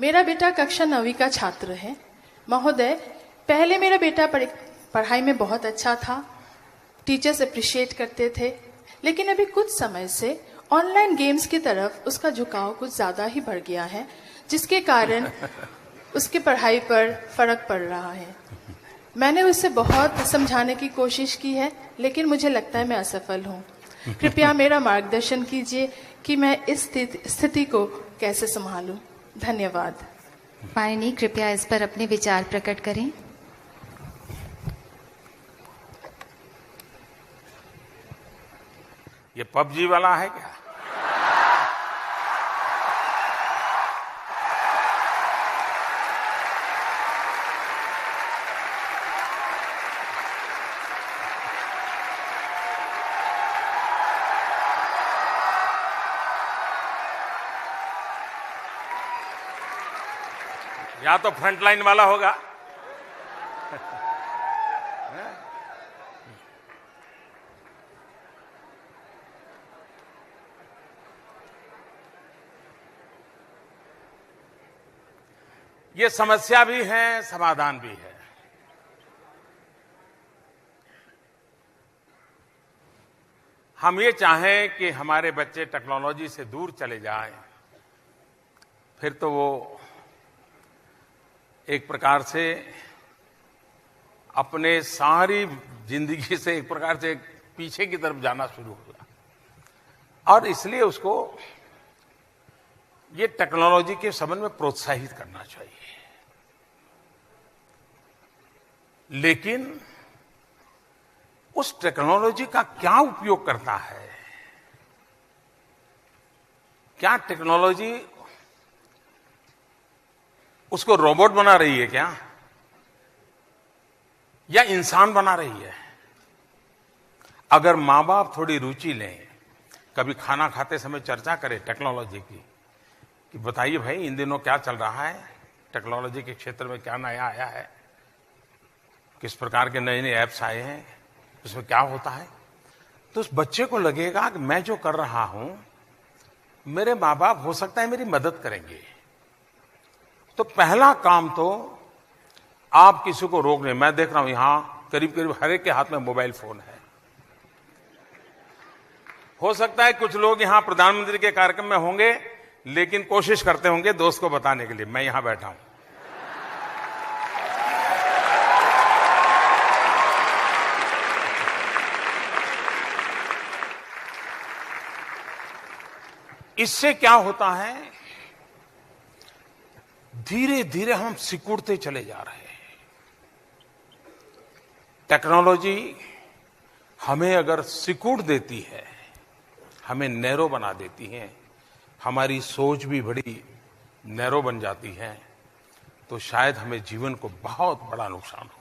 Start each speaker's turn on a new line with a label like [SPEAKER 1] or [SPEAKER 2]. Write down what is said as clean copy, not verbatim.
[SPEAKER 1] मेरा बेटा कक्षा 9वीं का छात्र है। महोदय, पहले मेरा बेटा पढ़ाई में बहुत अच्छा था, टीचर्स अप्रिशिएट करते थे, लेकिन अभी कुछ समय से ऑनलाइन गेम्स की तरफ उसका झुकाव कुछ ज्यादा ही बढ़ गया है, जिसके कारण उसकी पढ़ाई पर फर्क पड़ रहा है। मैंने उसे बहुत समझाने की कोशिश की है, लेकिन मुझे लगता है मैं असफल हूँ। कृपया मेरा मार्गदर्शन कीजिए कि मैं इस स्थिति को कैसे संभालूं। धन्यवाद।
[SPEAKER 2] माननीय, कृपया इस पर अपने विचार प्रकट करें।
[SPEAKER 3] ये पबजी वाला है क्या? या तो फ्रंटलाइन वाला होगा। ये समस्या भी है, समाधान भी है। हम ये चाहें कि हमारे बच्चे टेक्नोलॉजी से दूर चले जाएं, फिर तो वो एक प्रकार से अपने सारी जिंदगी से एक प्रकार से पीछे की तरफ जाना शुरू होगा। और इसलिए उसको ये टेक्नोलॉजी के संबंध में प्रोत्साहित करना चाहिए। लेकिन उस टेक्नोलॉजी का क्या उपयोग करता है? क्या टेक्नोलॉजी उसको रोबोट बना रही है क्या, या इंसान बना रही है? अगर मां बाप थोड़ी रुचि लें, कभी खाना खाते समय चर्चा करें टेक्नोलॉजी की, कि बताइए भाई इन दिनों क्या चल रहा है, टेक्नोलॉजी के क्षेत्र में क्या नया आया है, किस प्रकार के नए नए ऐप्स आए हैं, उसमें क्या होता है, तो उस बच्चे को लगेगा कि मैं जो कर रहा हूं मेरे मां बाप हो सकता है मेरी मदद करेंगे। तो पहला काम तो आप किसी को रोक नहीं। मैं देख रहा हूं यहां करीब करीब हर एक के हाथ में मोबाइल फोन है। हो सकता है कुछ लोग यहां प्रधानमंत्री के कार्यक्रम में होंगे, लेकिन कोशिश करते होंगे दोस्त को बताने के लिए मैं यहां बैठा हूं। इससे क्या होता है, धीरे धीरे हम सिकुड़ते चले जा रहे हैं। टेक्नोलॉजी हमें अगर सिकुड़ देती है, हमें नैरो बना देती है, हमारी सोच भी बड़ी नैरो बन जाती है, तो शायद हमें जीवन को बहुत बड़ा नुकसान हो।